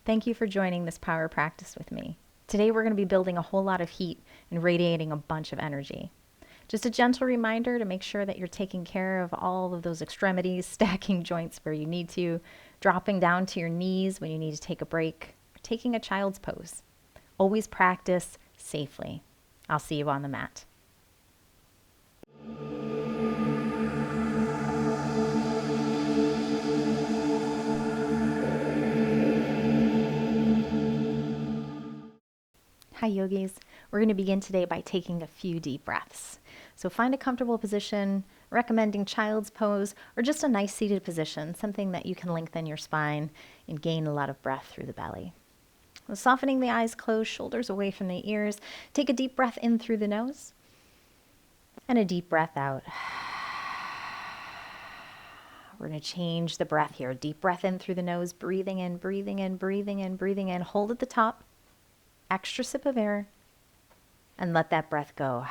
Thank you for joining this power practice with me. Today we're going to be building a whole lot of heat and radiating a bunch of energy. Just a gentle reminder to make sure that you're taking care of all of those extremities, stacking joints where you need to, dropping down to your knees when you need to take a break, or taking a child's pose. Always practice safely. I'll see you on the mat. Hi yogis, we're going to begin today by taking a few deep breaths. So find a comfortable position, recommending child's pose, or just a nice seated position, something that you can lengthen your spine and gain a lot of breath through the belly. So softening the eyes closed, shoulders away from the ears. Take a deep breath in through the nose and a deep breath out. We're going to change the breath here. Deep breath in through the nose, breathing in, breathing in, breathing in, breathing in. Hold at the top. Extra sip of air, and let that breath go.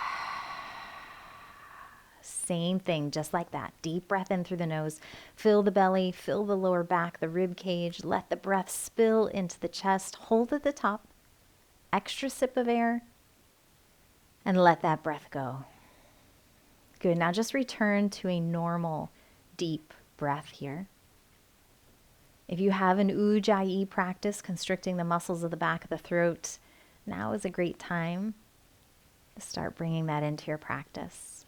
Same thing, just like that. Deep breath in through the nose. Fill the belly, fill the lower back, the rib cage. Let the breath spill into the chest. Hold at the top. Extra sip of air, and let that breath go. Good. Now just return to a normal, deep breath here. If you have an Ujjayi practice, constricting the muscles of the back of the throat, now is a great time to start bringing that into your practice.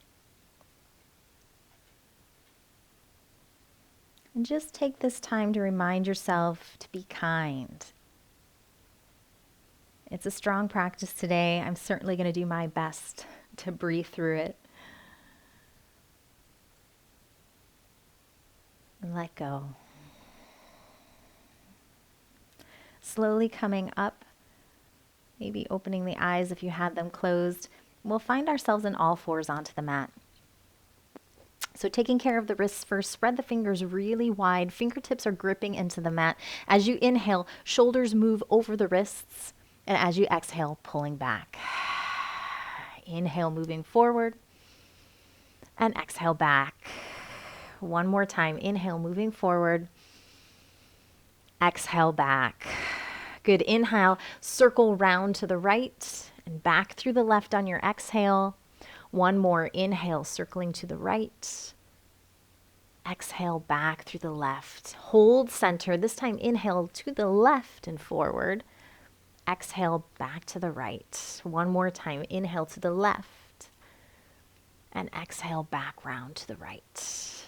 And just take this time to remind yourself to be kind. It's a strong practice today. I'm certainly going to do my best to breathe through it. And let go. Slowly coming up, maybe opening the eyes if you had them closed. We'll find ourselves in all fours onto the mat. So taking care of the wrists first, spread the fingers really wide. Fingertips are gripping into the mat. As you inhale, shoulders move over the wrists. And as you exhale, pulling back. Inhale, moving forward. And exhale back. One more time. Inhale, moving forward. Exhale back. Good. Inhale, circle round to the right and back through the left on your exhale. One more. Inhale, circling to the right. Exhale back through the left. Hold center. This time inhale to the left and forward. Exhale back to the right. One more time. Inhale to the left and exhale back round to the right.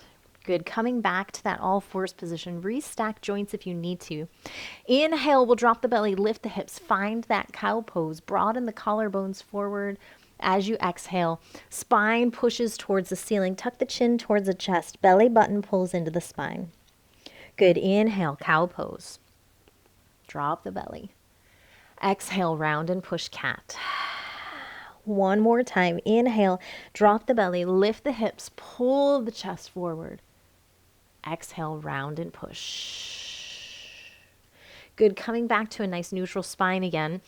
Good. Coming back to that all fours position. Restack joints if you need to. Inhale, we'll drop the belly, lift the hips. Find that cow pose. Broaden the collarbones forward as you exhale. Spine pushes towards the ceiling. Tuck the chin towards the chest. Belly button pulls into the spine. Good. Inhale, cow pose. Drop the belly. Exhale, round and push cat. One more time. Inhale, drop the belly, lift the hips, pull the chest forward. Exhale, round and push. Good. Coming back to a nice neutral spine again.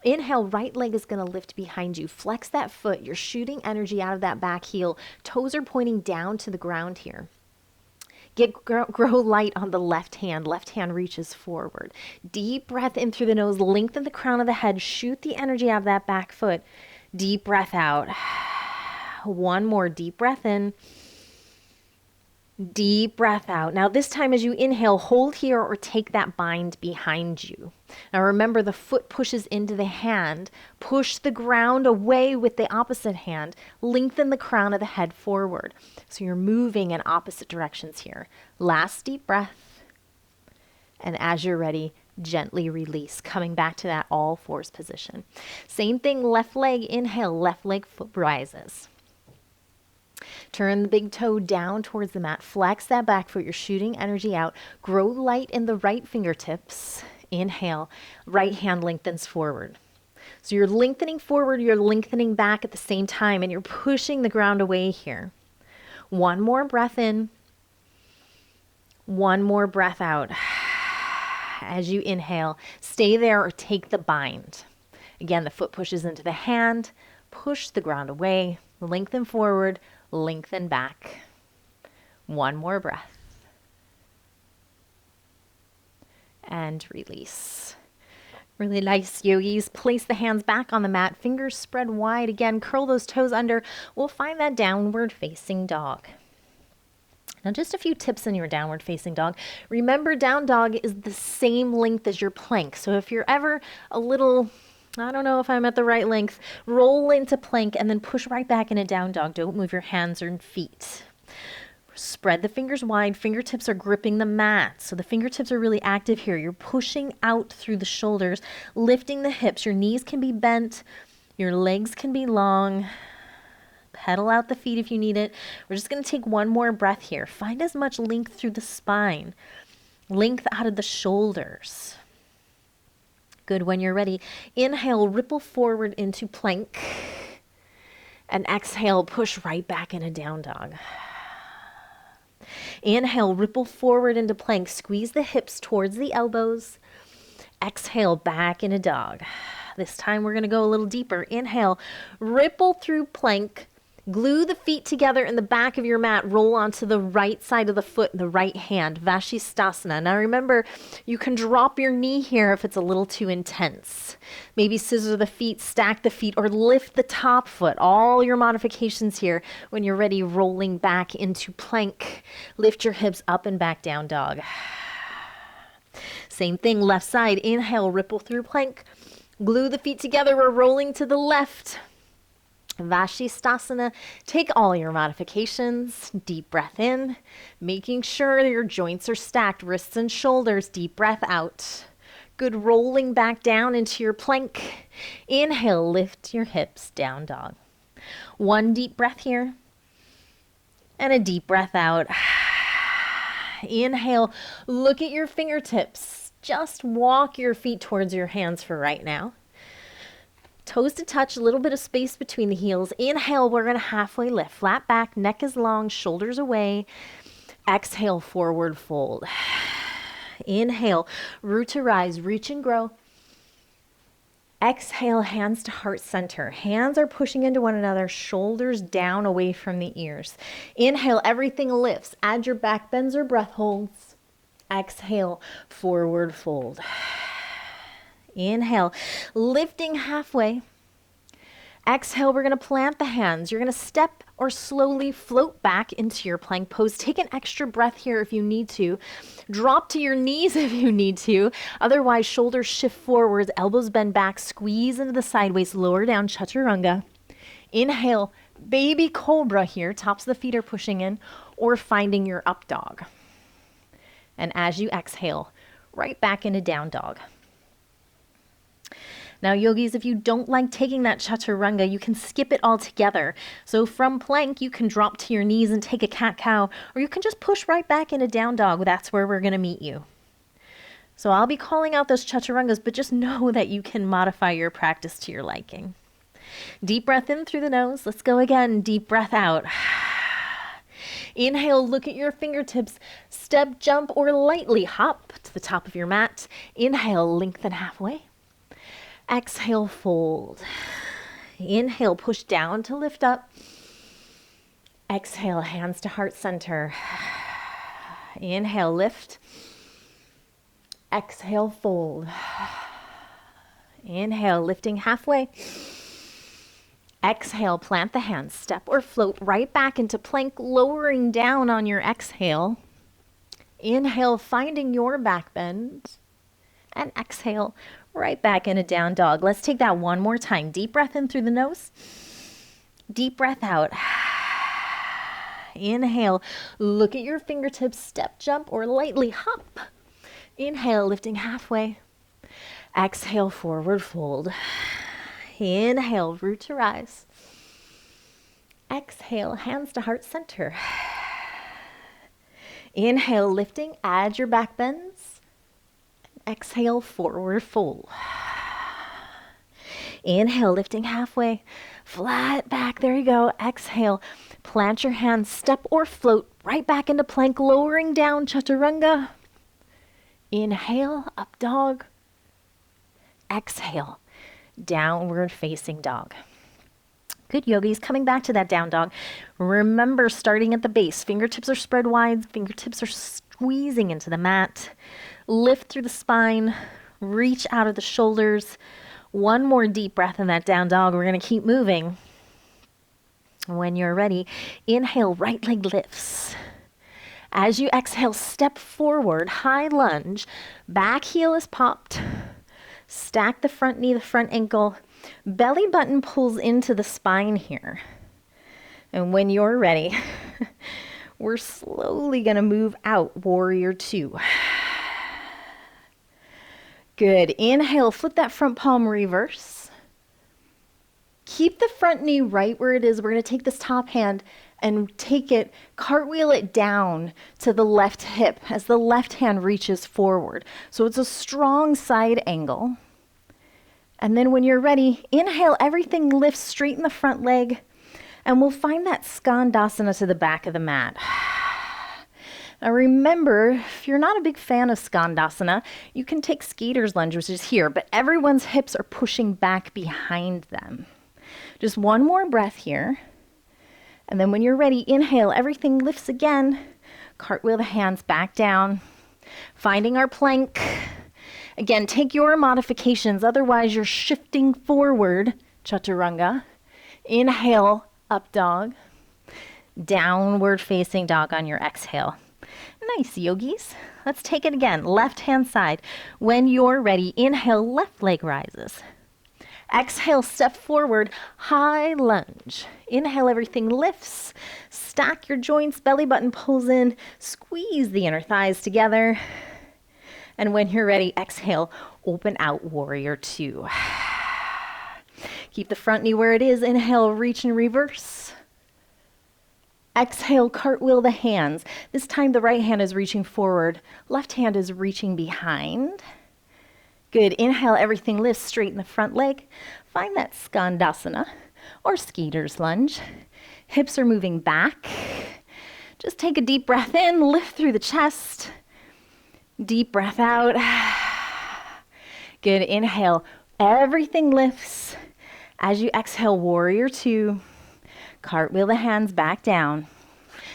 Inhale, right leg is going to lift behind you. Flex that foot. You're shooting energy out of that back heel. Toes are pointing down to the ground here. Grow light on the left hand. Left hand reaches forward. Deep breath in through the nose. Lengthen the crown of the head. Shoot the energy out of that back foot. Deep breath out. One more deep breath in. Deep breath out. Now this time as you inhale, hold here or take that bind behind you. Now remember the foot pushes into the hand. Push the ground away with the opposite hand. Lengthen the crown of the head forward. So you're moving in opposite directions here. Last deep breath. And as you're ready, gently release, coming back to that all fours position. Same thing, left leg, inhale, left leg foot rises. Turn the big toe down towards the mat. Flex that back foot. You're shooting energy out. Grow light in the right fingertips. Inhale. Right hand lengthens forward. So you're lengthening forward. You're lengthening back at the same time. And you're pushing the ground away here. One more breath in. One more breath out. As you inhale, stay there or take the bind. Again, the foot pushes into the hand. Push the ground away. Lengthen forward. Lengthen back. One more breath. and release. Really nice, yogis. Place the hands back on the mat, fingers spread wide. Again, curl those toes under. We'll find that downward facing dog. Now, just a few tips in your downward facing dog. Remember, down dog is the same length as your plank. So if you're ever a little, I don't know if I'm at the right length, roll into plank and then push right back into down dog. Don't move your hands or feet. Spread the fingers wide. Fingertips are gripping the mat. So the fingertips are really active here. You're pushing out through the shoulders, lifting the hips. Your knees can be bent. Your legs can be long. Pedal out the feet if you need it. We're just going to take one more breath here. Find as much length through the spine. Length out of the shoulders. Good. When you're ready, inhale, ripple forward into plank. And exhale, push right back into down dog. Inhale, ripple forward into plank. Squeeze the hips towards the elbows. Exhale, back into dog. This time we're going to go a little deeper. Inhale, ripple through plank. Glue the feet together in the back of your mat. Roll onto the right side of the foot, the right hand. Vashisthasana. Now remember, you can drop your knee here if it's a little too intense. Maybe scissor the feet, stack the feet, or lift the top foot. All your modifications here. When you're ready, rolling back into plank. Lift your hips up and back, down dog. Same thing, left side. Inhale, ripple through plank. Glue the feet together. We're rolling to the left. Vashisthasana. Take all your modifications. Deep breath in, making sure your joints are stacked, wrists and shoulders. Deep breath out. Good. Rolling back down into your plank. Inhale, lift your hips, down dog. One deep breath here. And a deep breath out. Inhale, look at your fingertips. Just walk your feet towards your hands for right now. Toes to touch, a little bit of space between the heels. Inhale, we're going to halfway lift. Flat back, neck is long, shoulders away. Exhale, forward fold. Inhale, root to rise, reach and grow. Exhale, hands to heart center. Hands are pushing into one another, shoulders down away from the ears. Inhale, everything lifts. Add your back bends or breath holds. Exhale, forward fold. Inhale, lifting halfway. Exhale, we're going to plant the hands. You're going to step or slowly float back into your plank pose. Take an extra breath here if you need to. Drop to your knees if you need to. Otherwise, shoulders shift forwards, elbows bend back, squeeze into the sideways, lower down, chaturanga. Inhale, baby cobra here. Tops of the feet are pushing in or finding your up dog. And as you exhale, right back into down dog. Now, yogis, if you don't like taking that chaturanga, you can skip it altogether. So from plank, you can drop to your knees and take a cat-cow, or you can just push right back into down dog. That's where we're going to meet you. So I'll be calling out those chaturangas, but just know that you can modify your practice to your liking. Deep breath in through the nose. Let's go again. Deep breath out. Inhale, look at your fingertips. Step, jump, or lightly hop to the top of your mat. Inhale, lengthen halfway. Exhale, fold. Inhale, push down to lift up. Exhale, hands to heart center. Inhale, lift. Exhale, fold. Inhale, lifting halfway. Exhale, plant the hands, step or float right back into plank, lowering down on your exhale. Inhale, finding your back bend. And exhale, right back into down dog. Let's take that one more time. Deep breath in through the nose. Deep breath out. Inhale, look at your fingertips, step, jump, or lightly hop. Inhale, lifting halfway. Exhale, forward fold. Inhale, root to rise. Exhale, hands to heart center. Inhale, lifting, add your back bends. Exhale, forward fold. Inhale, lifting halfway, flat back, there you go. Exhale, plant your hands, step or float right back into plank, lowering down, chaturanga. Inhale, up dog. Exhale, downward facing dog. Good, yogis. Coming back to that down dog. Remember, starting at the base, fingertips are spread wide, fingertips are squeezing into the mat. Lift through the spine, reach out of the shoulders. One more deep breath in that down dog. We're going to keep moving. When you're ready, inhale, right leg lifts. As you exhale, step forward, high lunge. Back heel is popped. Stack the front knee, the front ankle. Belly button pulls into the spine here. And when you're ready, we're slowly going to move out, warrior two. Good. Inhale, flip that front palm, reverse. Keep the front knee right where it is. We're going to take this top hand and take it, cartwheel it down to the left hip as the left hand reaches forward. So it's a strong side angle. And then when you're ready, inhale, everything lifts, straighten the front leg, and we'll find that skandasana to the back of the mat. Now remember, if you're not a big fan of skandasana, you can take skater's lunge, which is here, but everyone's hips are pushing back behind them. Just one more breath here. And then when you're ready, inhale, everything lifts again. Cartwheel the hands back down. Finding our plank. Again, take your modifications, otherwise you're shifting forward, chaturanga. Inhale, up dog. Downward facing dog on your exhale. Nice, yogis. Let's take it again. Left hand side. When you're ready, inhale, left leg rises. Exhale, step forward, high lunge. Inhale, everything lifts. Stack your joints, belly button pulls in. Squeeze the inner thighs together. And when you're ready, exhale, open out, warrior two. Keep the front knee where it is. Inhale, reach and reverse. Exhale, cartwheel the hands. This time the right hand is reaching forward. Left hand is reaching behind. Good. Inhale, everything lifts, straighten the front leg. Find that skandasana or skater's lunge. Hips are moving back. Just take a deep breath in, lift through the chest. Deep breath out. Good. Inhale, everything lifts. As you exhale, warrior two. Cartwheel the hands back down.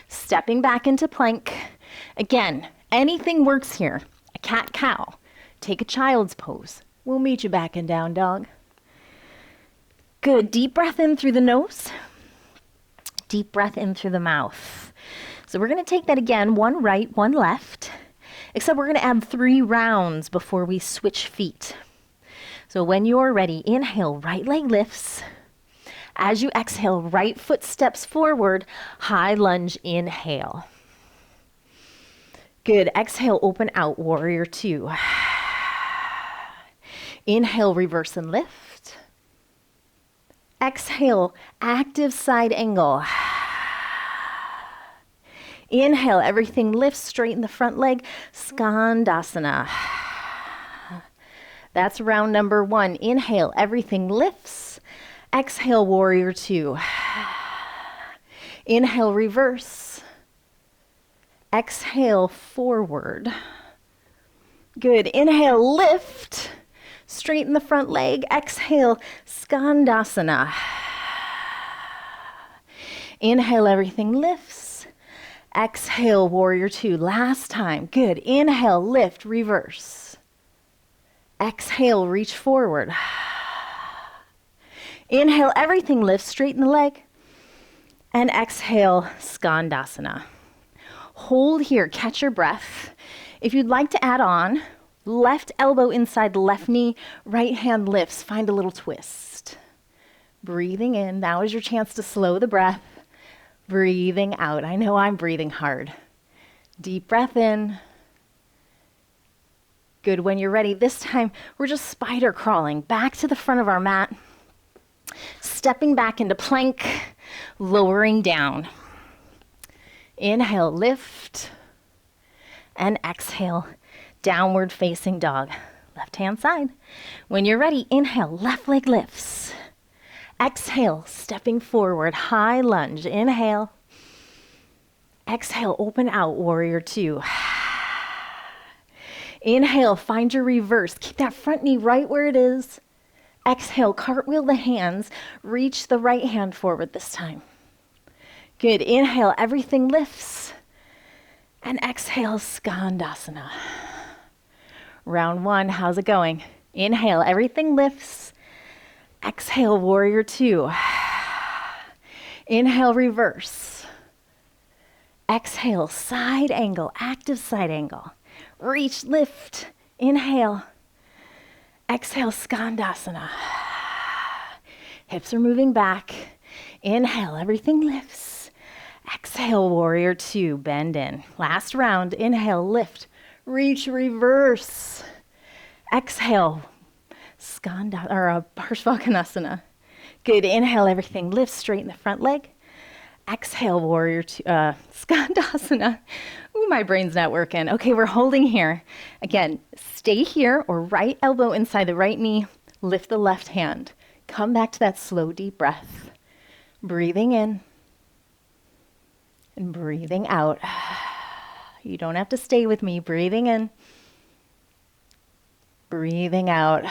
Stepping back into plank. Again, anything works here. A cat-cow. Take a child's pose. We'll meet you back in down dog. Good. Deep breath in through the nose. Deep breath in through the mouth. So we're going to take that again, one right, one left. Except we're going to add 3 rounds before we switch feet. So when you're ready, inhale, right leg lifts. As you exhale, right foot steps forward, high lunge, inhale. Good. Exhale, open out, warrior two. Inhale, reverse and lift. Exhale, active side angle. Inhale, everything lifts, straighten the front leg, skandasana. That's round number 1. Inhale, everything lifts. Exhale, warrior two. Inhale, reverse. Exhale, forward. Good. Inhale, lift. Straighten the front leg. Exhale, skandasana. Inhale, everything lifts. Exhale, warrior two. Last time. Good. Inhale, lift, reverse. Exhale, reach forward. Inhale, everything lifts, straighten the leg. And exhale, skandasana. Hold here, catch your breath. If you'd like to add on, left elbow inside the left knee, right hand lifts, find a little twist. Breathing in, now is your chance to slow the breath. Breathing out, I know I'm breathing hard. Deep breath in. Good, when you're ready, this time we're just spider crawling back to the front of our mat. Stepping back into plank, lowering down. Inhale, lift. And exhale, downward facing dog. Left hand side. When you're ready, inhale, left leg lifts. Exhale, stepping forward, high lunge. Inhale. Exhale, open out, warrior two. Inhale, find your reverse. Keep that front knee right where it is. Exhale, cartwheel the hands. Reach the right hand forward this time. Good. Inhale, everything lifts. And exhale, skandasana. Round one, how's it going? Inhale, everything lifts. Exhale, warrior two. Inhale, reverse. Exhale, side angle, active side angle. Reach, lift. Inhale. Exhale, skandasana. Hips are moving back. Inhale, everything lifts. Exhale, warrior two, bend in. Last round, inhale, lift. Reach, reverse. Exhale, Parshvakonasana. Good, inhale, everything lifts, straighten the front leg. Exhale, warrior two, skandasana. Ooh, my brain's not working. Okay, we're holding here. Again, stay here or right elbow inside the right knee. Lift the left hand. Come back to that slow, deep breath. Breathing in and breathing out. You don't have to stay with me. Breathing in, breathing out.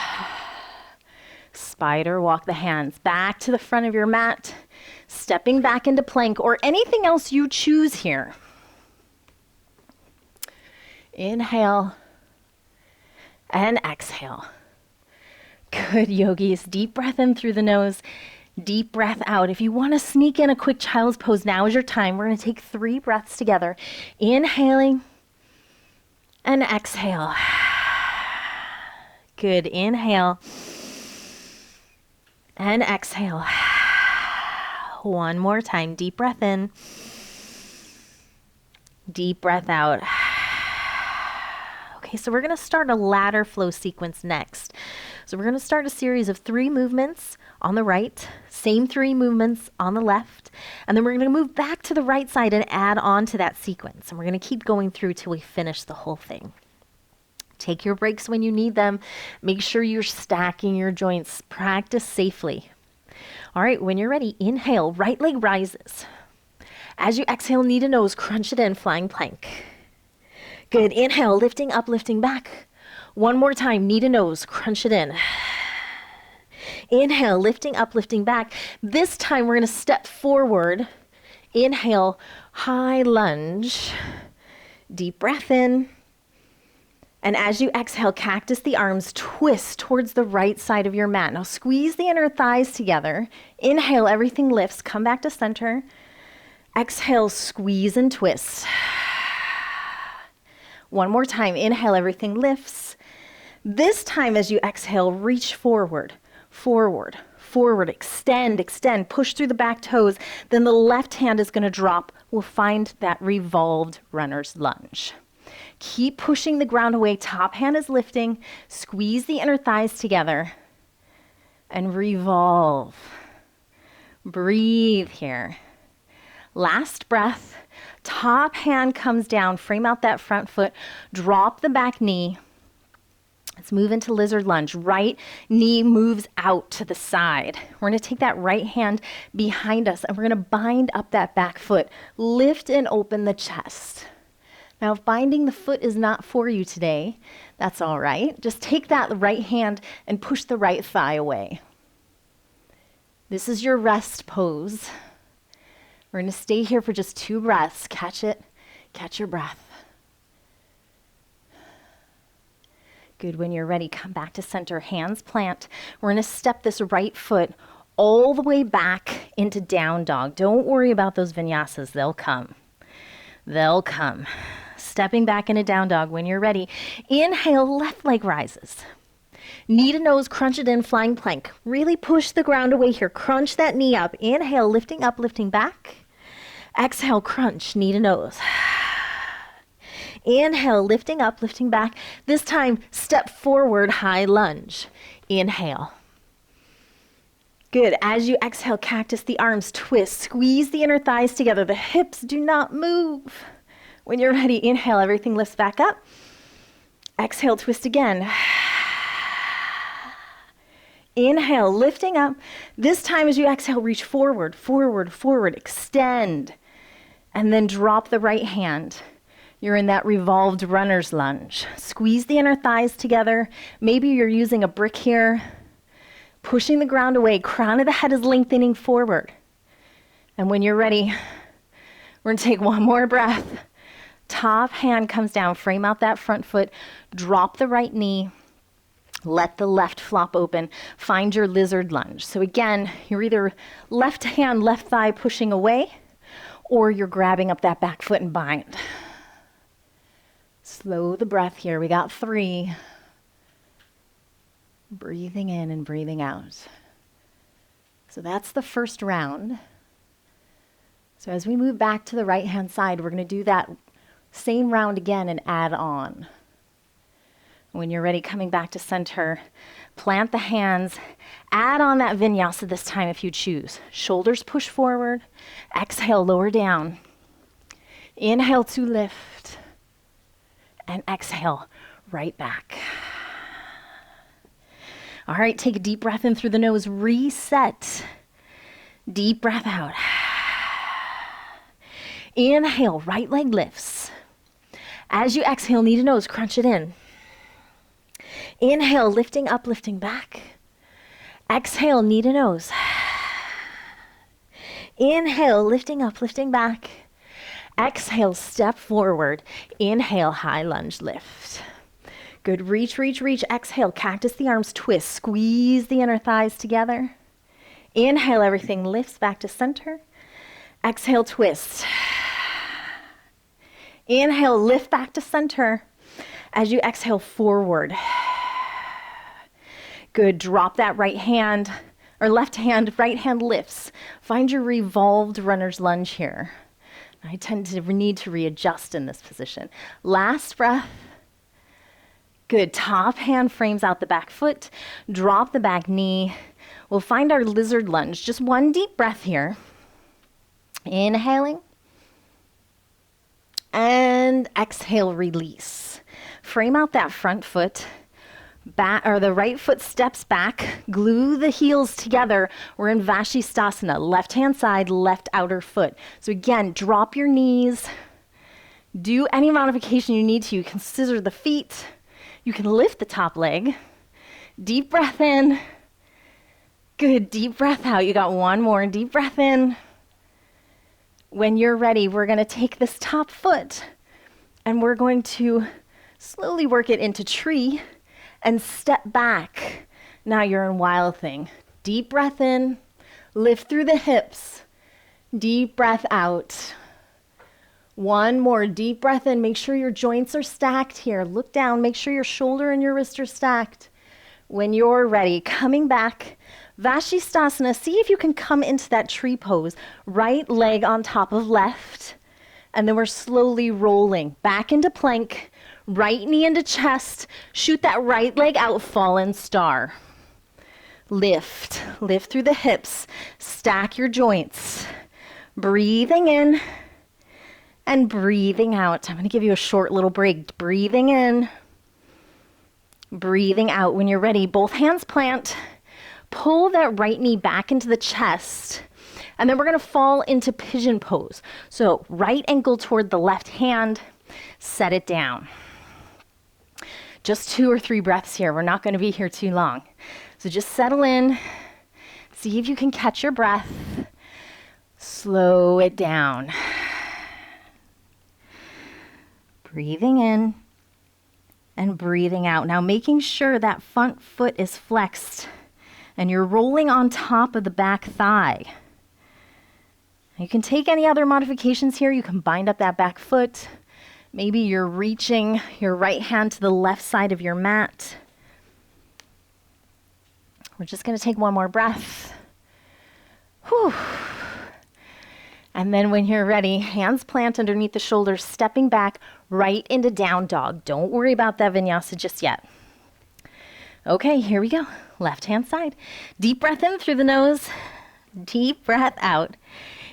Spider, walk the hands back to the front of your mat, stepping back into plank or anything else you choose here. Inhale and exhale. Good, yogis. Deep breath in through the nose, deep breath out. If you want to sneak in a quick child's pose, now is your time. We're going to take 3 breaths together. Inhaling and exhale. Good. Inhale and exhale. One more time. Deep breath in. Deep breath out. Okay, so we're going to start a ladder flow sequence next. So we're going to start a series of 3 movements on the right, same 3 movements on the left, and then we're going to move back to the right side and add on to that sequence. And we're going to keep going through till we finish the whole thing. Take your breaks when you need them. Make sure you're stacking your joints. Practice safely. All right, when you're ready, inhale, right leg rises. As you exhale, knee to nose, crunch it in, flying plank. Good, inhale, lifting up, lifting back. One more time, knee to nose, crunch it in. Inhale, lifting up, lifting back. This time we're going to step forward. Inhale, high lunge. Deep breath in. And as you exhale, cactus the arms, twist towards the right side of your mat. Now squeeze the inner thighs together. Inhale, everything lifts. Come back to center. Exhale, squeeze and twist. One more time. Inhale, everything lifts. This time as you exhale, reach forward, forward, forward, extend, extend, push through the back toes. Then the left hand is going to drop. We'll find that revolved runner's lunge. Keep pushing the ground away. Top hand is lifting. Squeeze the inner thighs together and revolve. Breathe here. Last breath. Top hand comes down. Frame out that front foot. Drop the back knee. Let's move into lizard lunge. Right knee moves out to the side. We're going to take that right hand behind us and we're going to bind up that back foot. Lift and open the chest. Now, if binding the foot is not for you today, that's all right. Just take that right hand and push the right thigh away. This is your rest pose. We're going to stay here for just 2 breaths. Catch it. Catch your breath. Good. When you're ready, come back to center. Hands plant. We're going to step this right foot all the way back into down dog. Don't worry about those vinyasas. They'll come. They'll come. Stepping back into down dog. When you're ready, inhale, left leg rises. Knee to nose, crunch it in, flying plank. Really push the ground away here. Crunch that knee up. Inhale, lifting up, lifting back. Exhale, crunch, knee to nose. Inhale, lifting up, lifting back. This time, step forward, high lunge. Inhale. Good. As you exhale, cactus the arms, twist. Squeeze the inner thighs together. The hips do not move. When you're ready, inhale, everything lifts back up. Exhale, twist again. Inhale, lifting up. This time as you exhale, reach forward, forward, forward, extend. And then drop the right hand. You're in that revolved runner's lunge. Squeeze the inner thighs together. Maybe you're using a brick here. Pushing the ground away. Crown of the head is lengthening forward. And when you're ready, we're going to take one more breath. Top hand comes down, frame out that front foot, drop the right knee, let the left flop open, find your lizard lunge. So again, you're either left hand, left thigh pushing away, or you're grabbing up that back foot and bind. Slow the breath here. We got 3. Breathing in and breathing out. So that's the first round. So as we move back to the right hand side, we're going to do that same round again and add on. When you're ready, coming back to center, plant the hands, add on that vinyasa this time if you choose. Shoulders push forward, exhale, lower down. Inhale to lift, and exhale, right back. All right, take a deep breath in through the nose, reset. Deep breath out. Inhale, right leg lifts. As you exhale, knee to nose, crunch it in. Inhale, lifting up, lifting back. Exhale, knee to nose. Inhale, lifting up, lifting back. Exhale, step forward. Inhale, high lunge lift. Good, reach, reach, reach. Exhale, cactus the arms, twist. Squeeze the inner thighs together. Inhale, everything lifts back to center. Exhale, twist. Inhale, lift back to center. As you exhale, forward. Good, drop that right hand, or left hand, right hand lifts. Find your revolved runner's lunge here. I tend to need to readjust in this position. Last breath. Good, top hand frames out the back foot. Drop the back knee. We'll find our lizard lunge. Just one deep breath here. Inhaling. And exhale, release. Frame out that front foot. Back, or the right foot steps back. Glue the heels together. We're in Vashisthasana. Left hand side, left outer foot. So again, drop your knees. Do any modification you need to. You can scissor the feet. You can lift the top leg. Deep breath in. Good, deep breath out. You got one more. Deep breath in. When you're ready, we're going to take this top foot and we're going to slowly work it into tree and step back. Now you're in wild thing. Deep breath in, lift through the hips. Deep breath out. One more deep breath in. Make sure your joints are stacked here. Look down. Make sure your shoulder and your wrist are stacked. When you're ready, coming back, Vashisthasana. See if you can come into that tree pose. Right leg on top of left. And then we're slowly rolling back into plank. Right knee into chest. Shoot that right leg out, fallen star. Lift. Lift through the hips. Stack your joints. Breathing in. And breathing out. I'm going to give you a short little break. Breathing in. Breathing out. When you're ready, both hands plant. Pull that right knee back into the chest. And then we're going to fall into pigeon pose. So right ankle toward the left hand. Set it down. Just 2 or 3 breaths here. We're not going to be here too long. So just settle in. See if you can catch your breath. Slow it down. Breathing in and breathing out. Now making sure that front foot is flexed and you're rolling on top of the back thigh. You can take any other modifications here. You can bind up that back foot. Maybe you're reaching your right hand to the left side of your mat. We're just going to take one more breath. Whew. And then when you're ready, hands plant underneath the shoulders, stepping back right into down dog. Don't worry about that vinyasa just yet. Okay, here we go. Left hand side. Deep breath in through the nose. Deep breath out.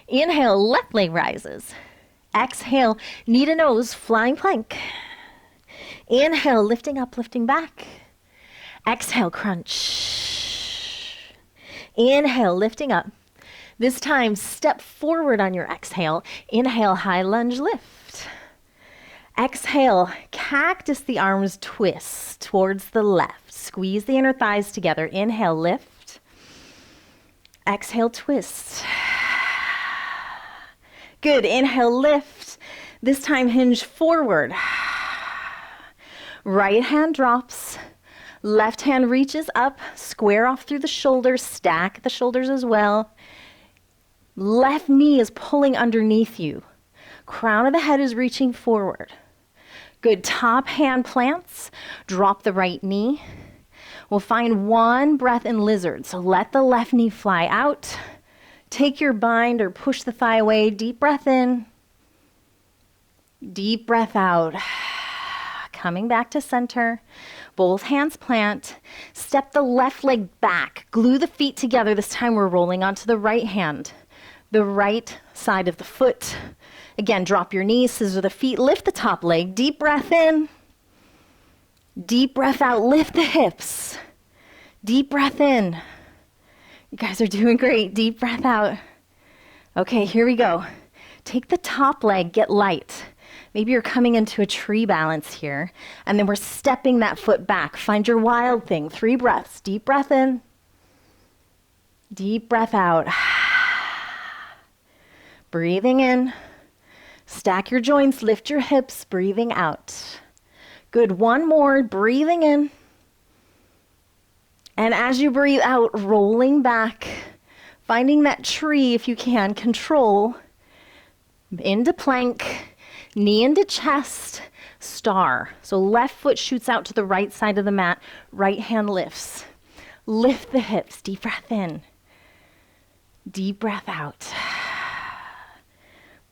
Inhale, left leg rises. Exhale, knee to nose, flying plank. Inhale, lifting up, lifting back. Exhale, crunch. Inhale, lifting up. This time, step forward on your exhale. Inhale, high lunge lift. Exhale, cactus the arms, twist towards the left. Squeeze the inner thighs together. Inhale, lift. Exhale, twist. Good. Inhale, lift. This time hinge forward. Right hand drops. Left hand reaches up, square off through the shoulders, stack the shoulders as well. Left knee is pulling underneath you. Crown of the head is reaching forward. Good, top hand plants. Drop the right knee. We'll find one breath in lizard. So let the left knee fly out. Take your bind or push the thigh away. Deep breath in. Deep breath out. Coming back to center. Both hands plant. Step the left leg back. Glue the feet together. This time we're rolling onto the right hand. The right side of the foot. Again, drop your knees, scissor the feet, lift the top leg. Deep breath in. Deep breath out. Lift the hips. Deep breath in. You guys are doing great. Deep breath out. Okay, here we go. Take the top leg, get light. Maybe you're coming into a tree balance here, and then we're stepping that foot back. Find your wild thing. 3 breaths. Deep breath in. Deep breath out. Breathing in. Stack your joints, lift your hips, breathing out. Good, one more, breathing in. And as you breathe out, rolling back, finding that tree if you can, control, into plank. Knee into chest, star. So left foot shoots out to the right side of the mat, right hand lifts. Lift the hips, deep breath in. Deep breath out.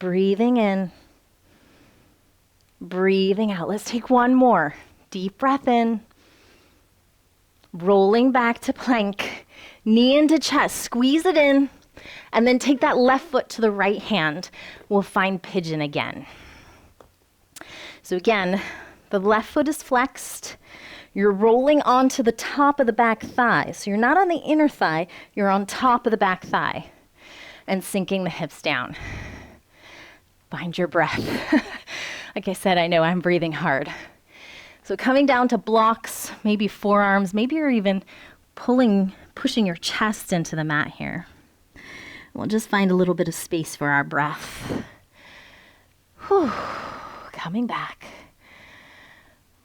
Breathing in. Breathing out. Let's take one more. Deep breath in. Rolling back to plank. Knee into chest, squeeze it in. And then take that left foot to the right hand. We'll find pigeon again. So again, the left foot is flexed. You're rolling onto the top of the back thigh. So you're not on the inner thigh, you're on top of the back thigh. And sinking the hips down. Find your breath. Like I said, I know I'm breathing hard. So coming down to blocks, maybe forearms, maybe you're even pushing your chest into the mat here. We'll just find a little bit of space for our breath. Whew. Coming back.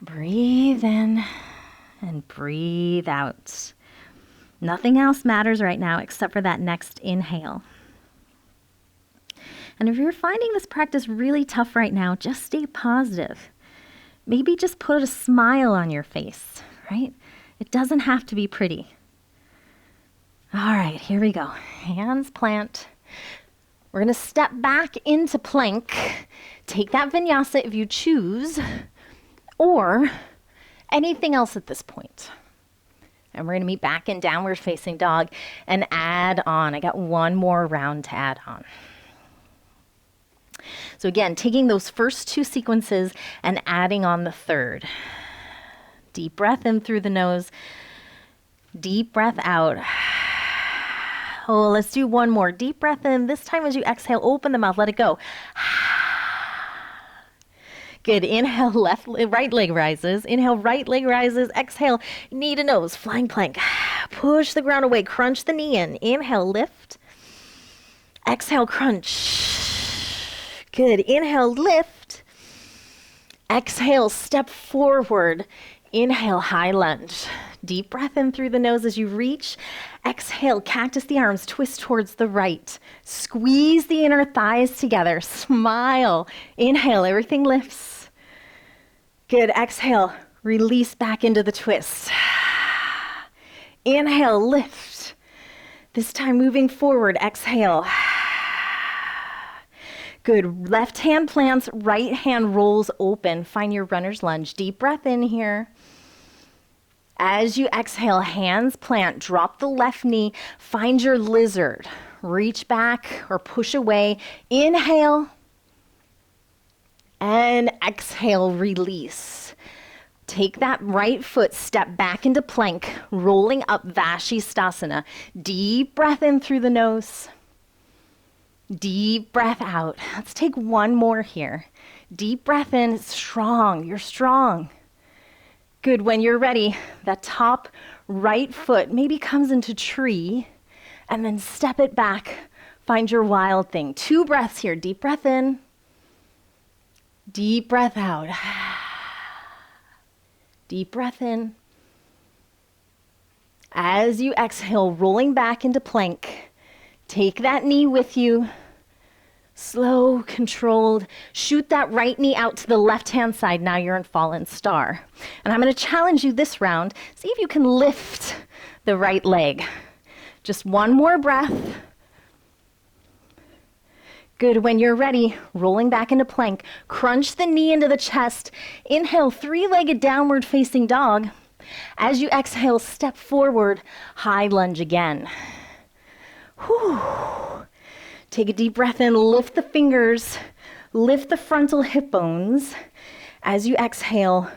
Breathe in and breathe out. Nothing else matters right now except for that next inhale. And if you're finding this practice really tough right now, just stay positive. Maybe just put a smile on your face, right? It doesn't have to be pretty. All right, here we go. Hands plant. We're going to step back into plank. Take that vinyasa if you choose, or anything else at this point. And we're going to meet back in downward facing dog and add on. I got one more round to add on. So again, taking those first 2 sequences and adding on the third. Deep breath in through the nose. Deep breath out. Oh, let's do one more. Deep breath in. This time as you exhale, open the mouth, let it go. Good. Inhale, right leg rises. Inhale, right leg rises. Exhale, knee to nose, flying plank. Push the ground away, crunch the knee in. Inhale, lift. Exhale, crunch. Good. Inhale, lift. Exhale, step forward. Inhale, high lunge. Deep breath in through the nose as you reach. Exhale, cactus the arms, twist towards the right. Squeeze the inner thighs together. Smile. Inhale, everything lifts. Good. Exhale, release back into the twist. Inhale, lift. This time moving forward. Exhale. Good. Left hand plants, right hand rolls open. Find your runner's lunge. Deep breath in here. As you exhale, hands plant, drop the left knee, find your lizard. Reach back or push away. Inhale. And exhale, release. Take that right foot, step back into plank, rolling up Vashisthasana. Deep breath in through the nose. Deep breath out. Let's take one more here. Deep breath in, strong. You're strong. Good. When you're ready, that top right foot maybe comes into tree and then step it back. Find your wild thing. 2 breaths here. Deep breath in. Deep breath out. Deep breath in. As you exhale, rolling back into plank, take that knee with you. Slow, controlled. Shoot that right knee out to the left-hand side. Now you're in fallen star. And I'm going to challenge you this round. See if you can lift the right leg. Just one more breath. Good. When you're ready, rolling back into plank, crunch the knee into the chest. Inhale, three-legged downward facing dog. As you exhale, step forward, high lunge again. Whew. Take a deep breath in, lift the fingers, lift the frontal hip bones. As you exhale,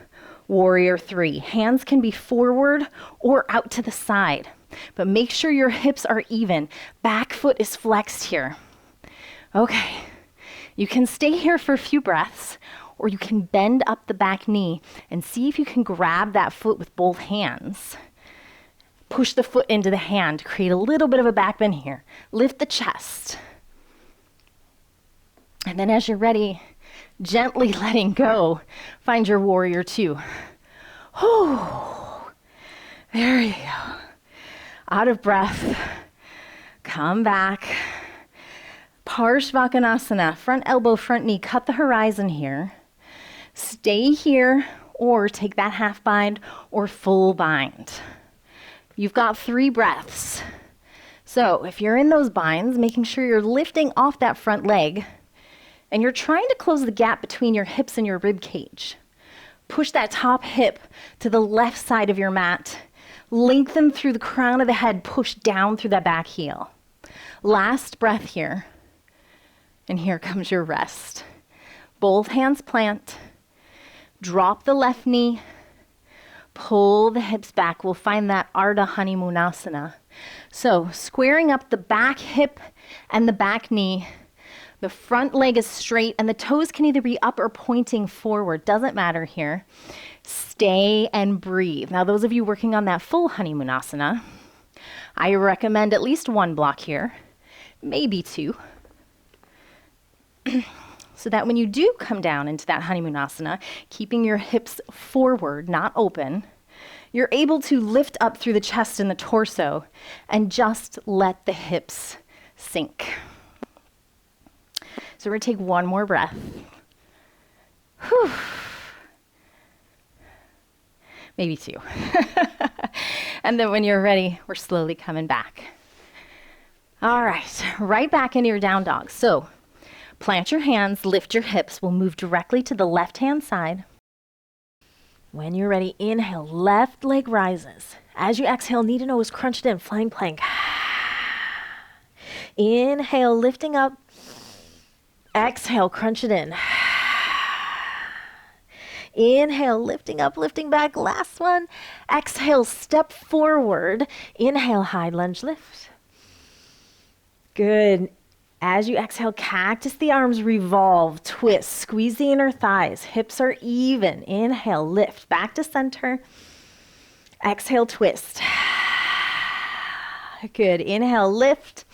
warrior three. Hands can be forward or out to the side, but make sure your hips are even. Back foot is flexed here. Okay, you can stay here for a few breaths, or you can bend up the back knee and see if you can grab that foot with both hands. Push the foot into the hand, create a little bit of a back bend here. Lift the chest. And then as you're ready, gently letting go, find your warrior two. Whew. There you go. Out of breath, come back. Parshvakonasana, front elbow, front knee, cut the horizon here. Stay here or take that half bind or full bind. You've got 3 breaths. So if you're in those binds, making sure you're lifting off that front leg and you're trying to close the gap between your hips and your rib cage. Push that top hip to the left side of your mat. Lengthen through the crown of the head, push down through that back heel. Last breath here. And here comes your rest. Both hands plant. Drop the left knee. Pull the hips back. We'll find that Ardha Honeymoonasana. So squaring up the back hip and the back knee. The front leg is straight and the toes can either be up or pointing forward. Doesn't matter here. Stay and breathe. Now those of you working on that full Honeymoonasana, I recommend at least 1 block here, maybe 2. So that when you do come down into that Honeymoonasana, keeping your hips forward, not open, you're able to lift up through the chest and the torso and just let the hips sink. So we're going to take 1 more breath. Whew. Maybe 2. And then when you're ready, we're slowly coming back. All right back into your down dog. So plant your hands, lift your hips. We'll move directly to the left-hand side. When you're ready, inhale, left leg rises. As you exhale, knee to nose, crunch it in, flying plank. Inhale, lifting up. Exhale, crunch it in. Inhale, lifting up, lifting back. Last one. Exhale, step forward. Inhale, high lunge lift. Good. As you exhale, cactus the arms, revolve, twist, squeeze the inner thighs. Hips are even. Inhale, lift, back to center. Exhale, twist. Good. Inhale, lift.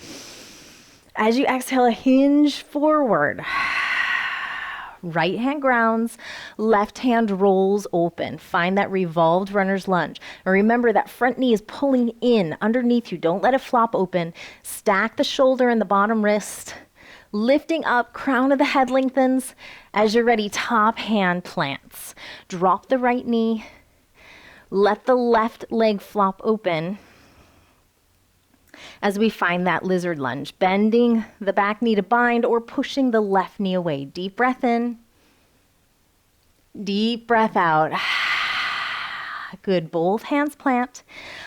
As you exhale, hinge forward. Right hand grounds, left hand rolls open. Find that revolved runner's lunge. And remember that front knee is pulling in underneath you. Don't let it flop open. Stack the shoulder and the bottom wrist. Lifting up, crown of the head lengthens. As you're ready, top hand plants. Drop the right knee. Let the left leg flop open. As we find that lizard lunge, bending the back knee to bind or pushing the left knee away. Deep breath in. Deep breath out. Good. Both hands plant.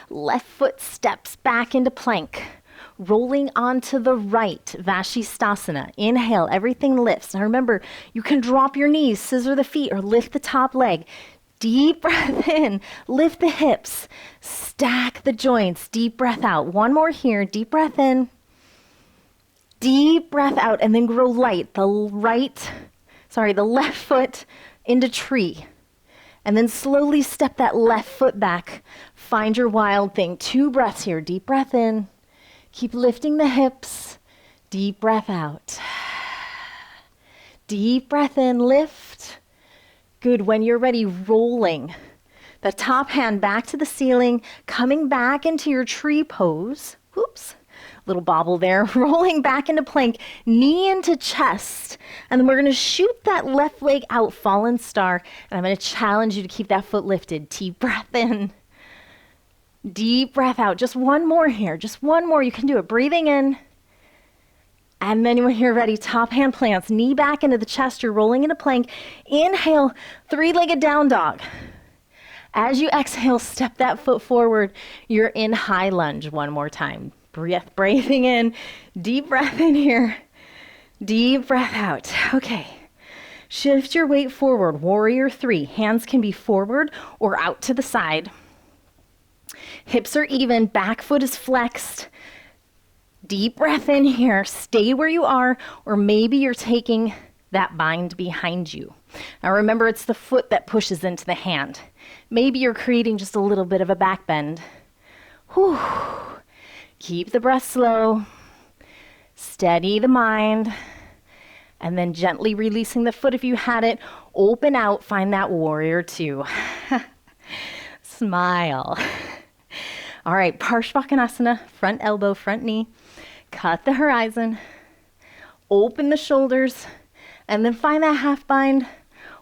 Left foot steps back into plank. Rolling onto the right, Vashisthasana. Inhale, everything lifts. Now remember, you can drop your knees, scissor the feet, or lift the top leg. Deep breath in, lift the hips, stack the joints, deep breath out. 1 more here, deep breath in, deep breath out, and then grow light. The left foot into tree. And then slowly step that left foot back. Find your wild thing. 2 breaths here, deep breath in, keep lifting the hips, deep breath out. Deep breath in, lift. Good. When you're ready, rolling the top hand back to the ceiling, coming back into your tree pose. Whoops. Little bobble there. Rolling back into plank, knee into chest. And then we're going to shoot that left leg out, fallen star. And I'm going to challenge you to keep that foot lifted. Deep breath in. Deep breath out. Just one more here. Just one more. You can do it. Breathing in. And then when you're ready, top hand plants, knee back into the chest. You're rolling into plank. Inhale, three-legged down dog. As you exhale, step that foot forward. You're in high lunge one more time. Breathing in, deep breath in here. Deep breath out. Okay. Shift your weight forward. Warrior three. Hands can be forward or out to the side. Hips are even. Back foot is flexed. Deep breath in here. Stay where you are, or maybe you're taking that bind behind you. Now remember, it's the foot that pushes into the hand. Maybe you're creating just a little bit of a back bend. Whew. Keep the breath slow. Steady the mind. And then gently releasing the foot if you had it. Open out. Find that warrior two. Smile. All right, Parshvakonasana, front elbow, front knee. Cut the horizon, open the shoulders, and then find that half bind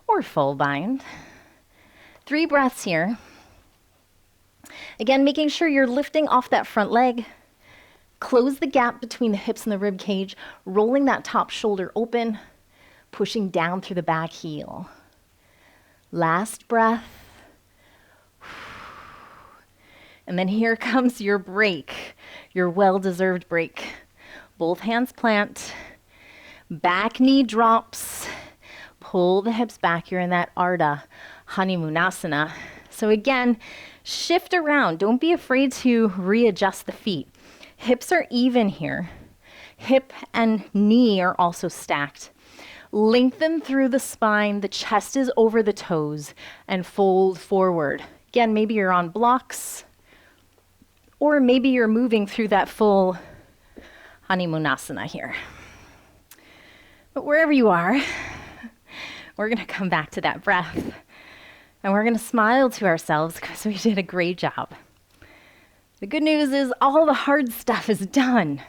or full bind. 3 breaths here. Again, making sure you're lifting off that front leg. Close the gap between the hips and the rib cage, rolling that top shoulder open, pushing down through the back heel. Last breath. And then here comes your break, your well-deserved break. Both hands plant, back knee drops, pull the hips back. You're in that Ardha Honeymoonasana. So again, shift around. Don't be afraid to readjust the feet. Hips are even here. Hip and knee are also stacked. Lengthen through the spine. The chest is over the toes and fold forward. Again, maybe you're on blocks. Or maybe you're moving through that full Honeymoonasana here. But wherever you are, we're going to come back to that breath. And we're going to smile to ourselves because we did a great job. The good news is all the hard stuff is done.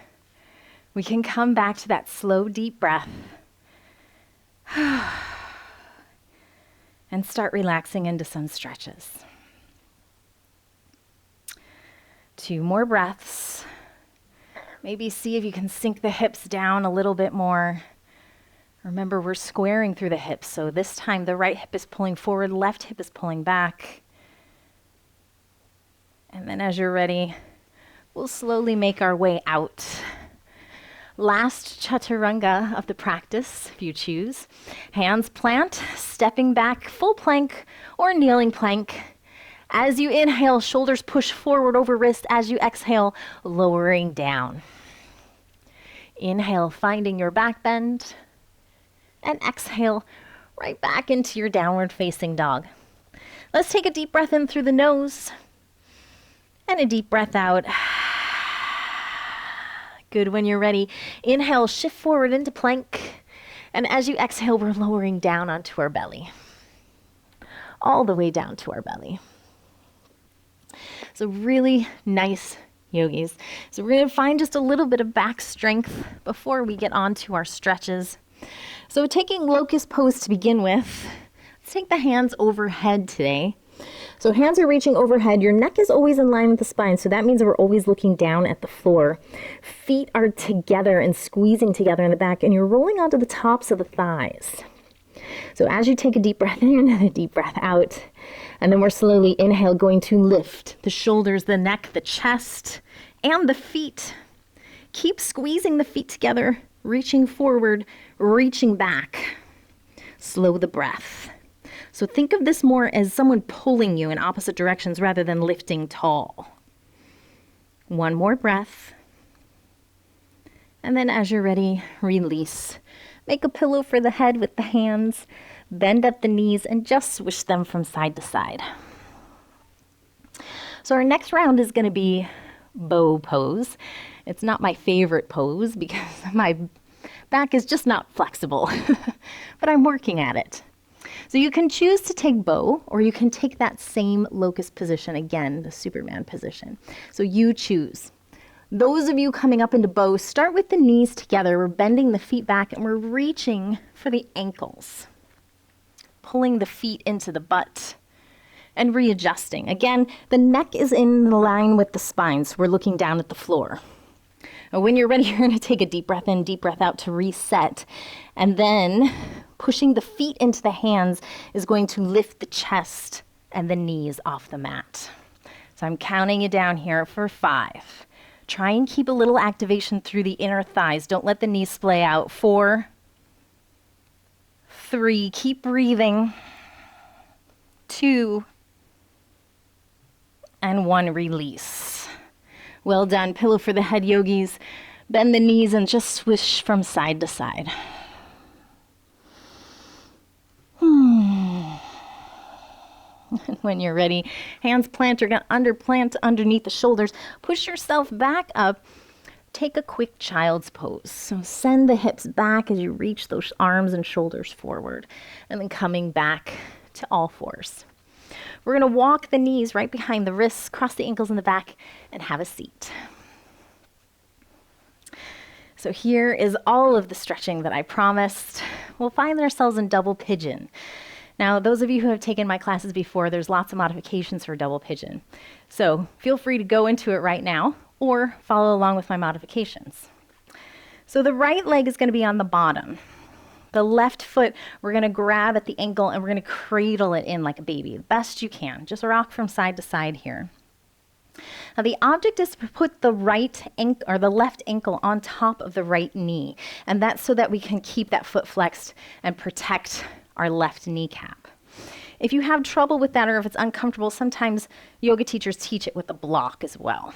We can come back to that slow, deep breath. And start relaxing into some stretches. 2 more breaths. Maybe see if you can sink the hips down a little bit more. Remember, we're squaring through the hips, so this time the right hip is pulling forward, left hip is pulling back. And then as you're ready, we'll slowly make our way out. Last chaturanga of the practice, if you choose. Hands plant, stepping back, full plank or kneeling plank. As you inhale, shoulders push forward over wrist. As you exhale, lowering down. Inhale, finding your back bend. And exhale, right back into your downward facing dog. Let's take a deep breath in through the nose. And a deep breath out. Good. When you're ready, inhale, shift forward into plank. And as you exhale, we're lowering down onto our belly. All the way down to our belly. So really nice yogis. So we're going to find just a little bit of back strength before we get on to our stretches. So taking locust pose to begin with, let's take the hands overhead today. So hands are reaching overhead. Your neck is always in line with the spine, so that means we're always looking down at the floor. Feet are together and squeezing together in the back, and you're rolling onto the tops of the thighs. So as you take a deep breath in and a deep breath out, and then we're slowly inhale, going to lift the shoulders, the neck, the chest, and the feet. Keep squeezing the feet together, reaching forward, reaching back. Slow the breath. So think of this more as someone pulling you in opposite directions rather than lifting tall. 1 more breath. And then as you're ready, release. Make a pillow for the head with the hands. Bend at the knees and just swish them from side to side. So our next round is going to be bow pose. It's not my favorite pose because my Back is just not flexible, but I'm working at it. So you can choose to take bow, or you can take that same locust position again, the Superman position. So you choose. Those of you coming up into bow, start with the knees together. We're bending the feet back and we're reaching for the ankles. Pulling the feet into the butt and readjusting. Again, the neck is in line with the spine, so we're looking down at the floor. Now, when you're ready, you're going to take a deep breath in, deep breath out to reset. And then pushing the feet into the hands is going to lift the chest and the knees off the mat. So I'm counting you down here for 5. Try and keep a little activation through the inner thighs. Don't let the knees splay out. 4, 3, keep breathing. 2, and 1, release. Well done. Pillow for the head, yogis. Bend the knees and just swish from side to side. And when you're ready, hands plant or plant underneath the shoulders. Push yourself back up. Take a quick child's pose. So send the hips back as you reach those arms and shoulders forward. And then coming back to all fours. We're going to walk the knees right behind the wrists, cross the ankles in the back, and have a seat. So here is all of the stretching that I promised. We'll find ourselves in double pigeon. Now, those of you who have taken my classes before, there's lots of modifications for double pigeon. So feel free to go into it right now or follow along with my modifications. So the right leg is going to be on the bottom. The left foot, we're going to grab at the ankle and we're going to cradle it in like a baby, the best you can. Just rock from side to side here. Now the object is to put the the left ankle on top of the right knee, and that's so that we can keep that foot flexed and protect our left kneecap. If you have trouble with that or if it's uncomfortable, sometimes yoga teachers teach it with a block as well.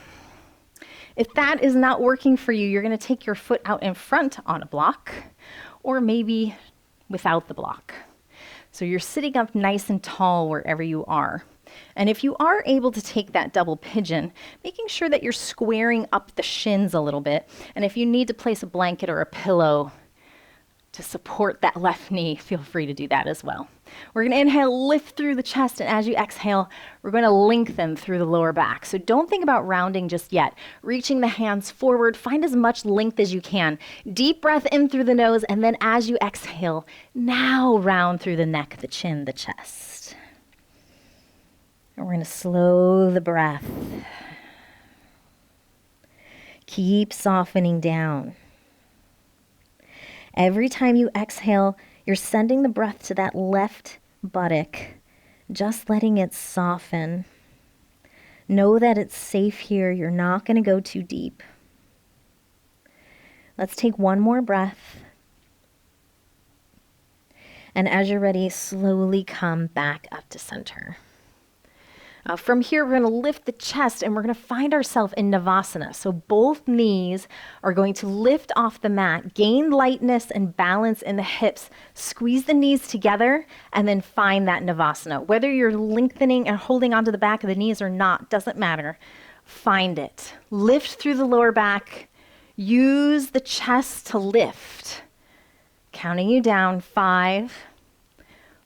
If that is not working for you, you're going to take your foot out in front on a block, or maybe without the block. So you're sitting up nice and tall wherever you are. And if you are able to take that double pigeon, making sure that you're squaring up the shins a little bit. And if you need to place a blanket or a pillow to support that left knee, feel free to do that as well. We're going to inhale, lift through the chest, and as you exhale, we're going to lengthen through the lower back. So don't think about rounding just yet. Reaching the hands forward, find as much length as you can. Deep breath in through the nose, and then as you exhale, now round through the neck, the chin, the chest. And we're going to slow the breath. Keep softening down. Every time you exhale, you're sending the breath to that left buttock, just letting it soften. Know that it's safe here. You're not going to go too deep. Let's take one more breath. And as you're ready, slowly come back up to center. From here, we're going to lift the chest and we're going to find ourselves in Navasana. So both knees are going to lift off the mat, gain lightness and balance in the hips, squeeze the knees together, and then find that Navasana. Whether you're lengthening and holding onto the back of the knees or not, doesn't matter. Find it. Lift through the lower back. Use the chest to lift. Counting you down, 5,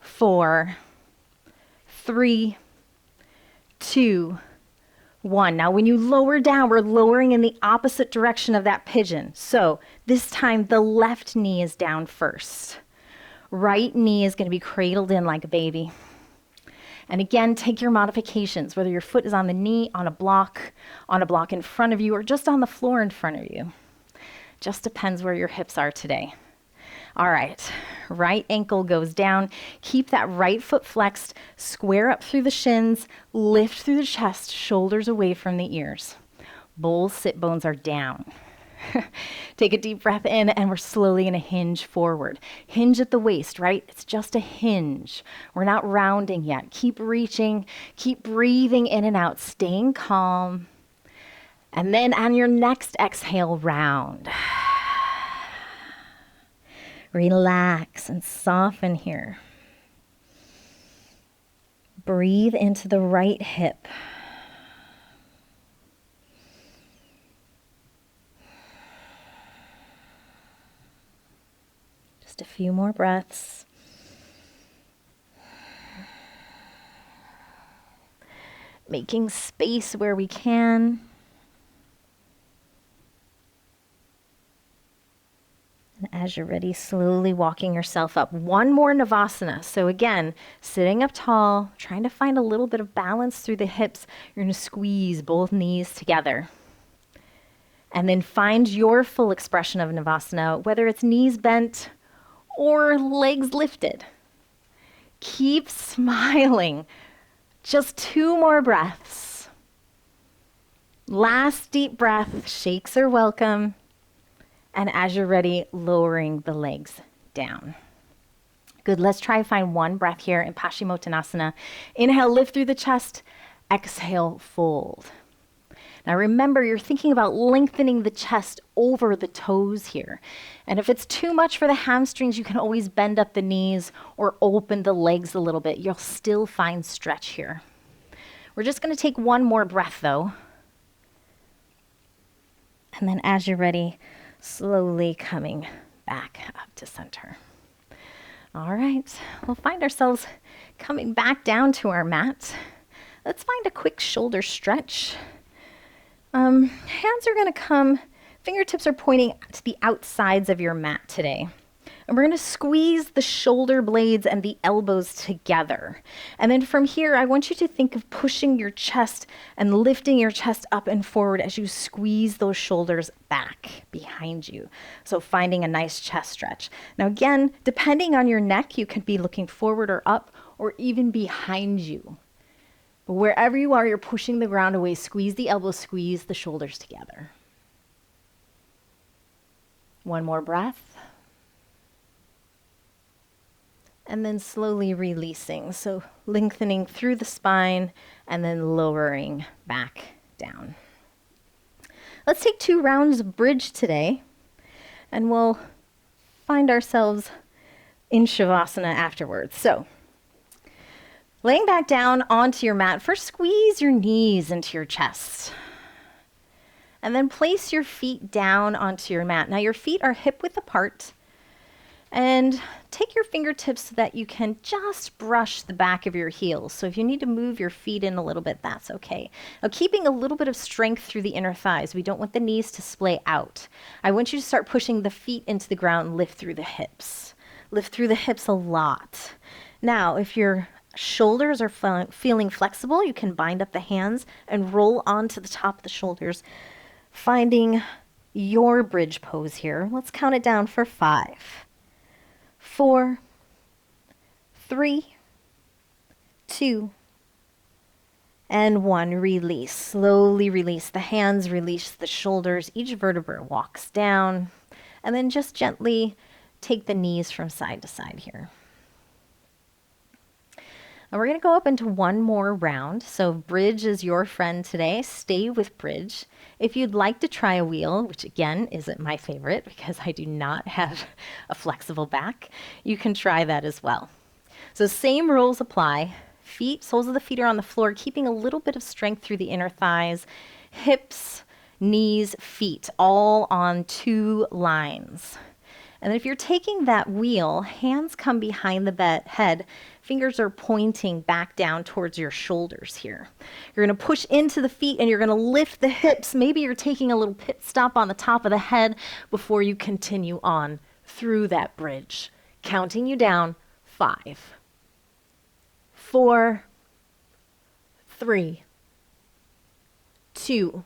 4, 3, 2, 1. Now, when you lower down, we're lowering in the opposite direction of that pigeon. So this time, the left knee is down first. Right knee is going to be cradled in like a baby. And again, take your modifications, whether your foot is on the knee, on a block in front of you, or just on the floor in front of you. Just depends where your hips are today. All right, right ankle goes down. Keep that right foot flexed, square up through the shins, lift through the chest, shoulders away from the ears. Bull sit bones are down. Take a deep breath in and we're slowly going to hinge forward. Hinge at the waist, right? It's just a hinge. We're not rounding yet. Keep reaching, keep breathing in and out, staying calm. And then on your next exhale, round. Relax and soften here. Breathe into the right hip. Just a few more breaths. Making space where we can. And as you're ready, slowly walking yourself up. One more Navasana. So again, sitting up tall, trying to find a little bit of balance through the hips. You're going to squeeze both knees together. And then find your full expression of Navasana, whether it's knees bent or legs lifted. Keep smiling. Just 2 more breaths. Last deep breath. Shakes are welcome. And as you're ready, lowering the legs down. Good, let's try and find one breath here in Paschimottanasana. Inhale, lift through the chest. Exhale, fold. Now remember, you're thinking about lengthening the chest over the toes here. And if it's too much for the hamstrings, you can always bend up the knees or open the legs a little bit. You'll still find stretch here. We're just going to take one more breath though. And then as you're ready, slowly coming back up to center. All right, we'll find ourselves coming back down to our mat. Let's find a quick shoulder stretch. Hands are going to come, fingertips are pointing to the outsides of your mat today. And we're going to squeeze the shoulder blades and the elbows together. And then from here, I want you to think of pushing your chest and lifting your chest up and forward as you squeeze those shoulders back behind you. So finding a nice chest stretch. Now again, depending on your neck, you could be looking forward or up or even behind you. But wherever you are, you're pushing the ground away. Squeeze the elbows, squeeze the shoulders together. One more breath. And then slowly releasing. So lengthening through the spine and then lowering back down. Let's take 2 rounds of bridge today. And we'll find ourselves in Shavasana afterwards. So laying back down onto your mat, first squeeze your knees into your chest. And then place your feet down onto your mat. Now your feet are hip width apart. And take your fingertips so that you can just brush the back of your heels. So if you need to move your feet in a little bit, that's okay. Now keeping a little bit of strength through the inner thighs. We don't want the knees to splay out. I want you to start pushing the feet into the ground and lift through the hips. Lift through the hips a lot. Now, if your shoulders are feeling flexible, you can bind up the hands and roll onto the top of the shoulders, finding your bridge pose here. Let's count it down for 5. 4, 3, 2, and 1. Release. Slowly release the hands, release the shoulders. Each vertebra walks down. And then just gently take the knees from side to side here. And we're going to go up into one more round. So bridge is your friend today. Stay with bridge. If you'd like to try a wheel, which again isn't my favorite because I do not have a flexible back, you can try that as well. So same rules apply. Feet, soles of the feet are on the floor, keeping a little bit of strength through the inner thighs. Hips, knees, feet, all on 2 lines. And if you're taking that wheel, hands come behind the head, fingers are pointing back down towards your shoulders here. You're going to push into the feet and you're going to lift the hips. Maybe you're taking a little pit stop on the top of the head before you continue on through that bridge. Counting you down, 5, 4, 3, 2,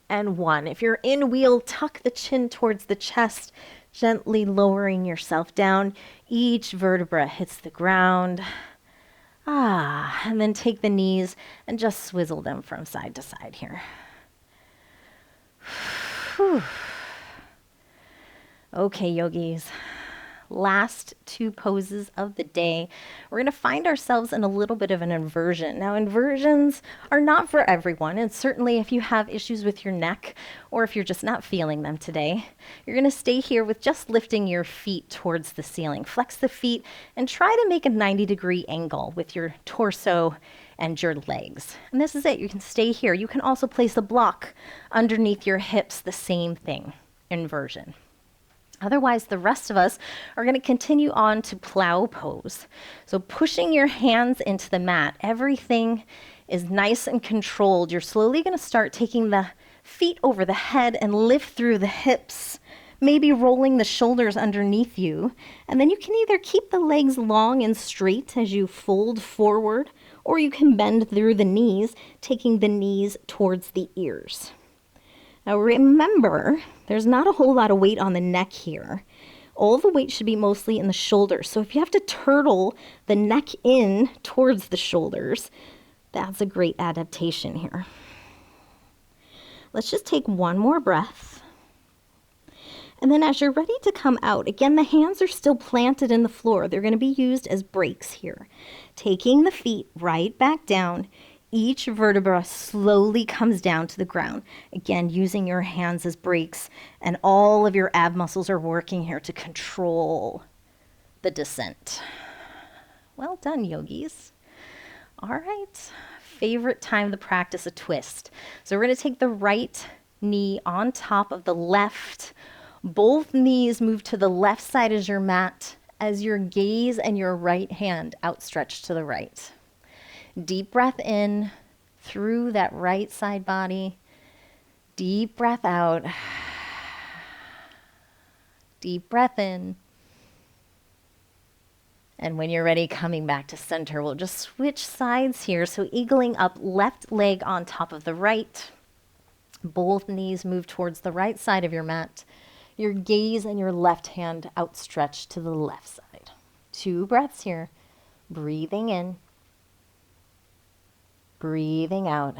and 1. If you're in wheel, tuck the chin towards the chest, gently lowering yourself down. Each vertebra hits the ground. And then take the knees and just swizzle them from side to side here. Okay, yogis. Last 2 poses of the day. We're going to find ourselves in a little bit of an inversion. Now, inversions are not for everyone, and certainly if you have issues with your neck or if you're just not feeling them today, you're going to stay here with just lifting your feet towards the ceiling. Flex the feet and try to make a 90-degree angle with your torso and your legs. And this is it. You can stay here. You can also place a block underneath your hips, the same thing, inversion. Otherwise, the rest of us are going to continue on to plow pose. So pushing your hands into the mat, everything is nice and controlled. You're slowly going to start taking the feet over the head and lift through the hips, maybe rolling the shoulders underneath you. And then you can either keep the legs long and straight as you fold forward, or you can bend through the knees, taking the knees towards the ears. Now remember, there's not a whole lot of weight on the neck here. All the weight should be mostly in the shoulders. So if you have to turtle the neck in towards the shoulders, that's a great adaptation here. Let's just take one more breath. And then as you're ready to come out, again, the hands are still planted in the floor. They're going to be used as brakes here. Taking the feet right back down. Each vertebra slowly comes down to the ground. Again, using your hands as brakes, and all of your ab muscles are working here to control the descent. Well done, yogis. All right, favorite time to practice a twist. So we're going to take the right knee on top of the left. Both knees move to the left side as your mat, as your gaze and your right hand outstretched to the right. Deep breath in through that right side body. Deep breath out. Deep breath in. And when you're ready, coming back to center, we'll just switch sides here. So eagling up, left leg on top of the right. Both knees move towards the right side of your mat. Your gaze and your left hand outstretched to the left side. 2 breaths here. Breathing in. Breathing out.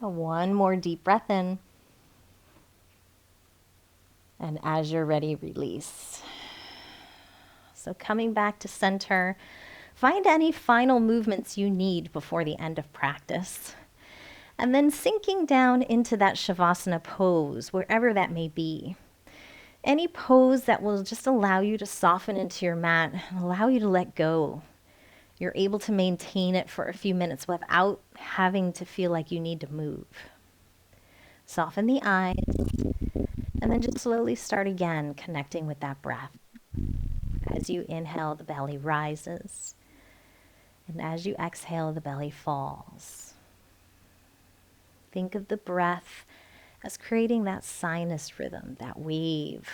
One more deep breath in. And as you're ready, release. So coming back to center, find any final movements you need before the end of practice. And then sinking down into that Shavasana pose, wherever that may be. Any pose that will just allow you to soften into your mat and allow you to let go. You're able to maintain it for a few minutes without having to feel like you need to move. Soften the eyes, and then just slowly start again, connecting with that breath. As you inhale, the belly rises, and as you exhale, the belly falls. Think of the breath as creating that sinus rhythm, that wave.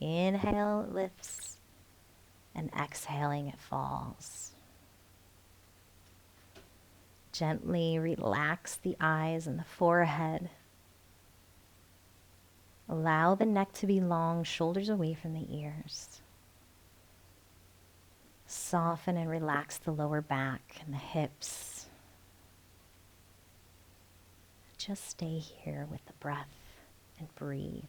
Inhale, it lifts. And exhaling, it falls. Gently relax the eyes and the forehead. Allow the neck to be long, shoulders away from the ears. Soften and relax the lower back and the hips. Just stay here with the breath and breathe.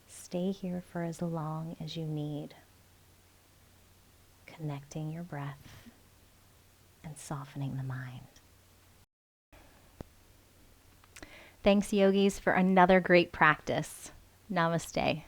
Stay here for as long as you need, connecting your breath and softening the mind. Thanks, yogis, for another great practice. Namaste.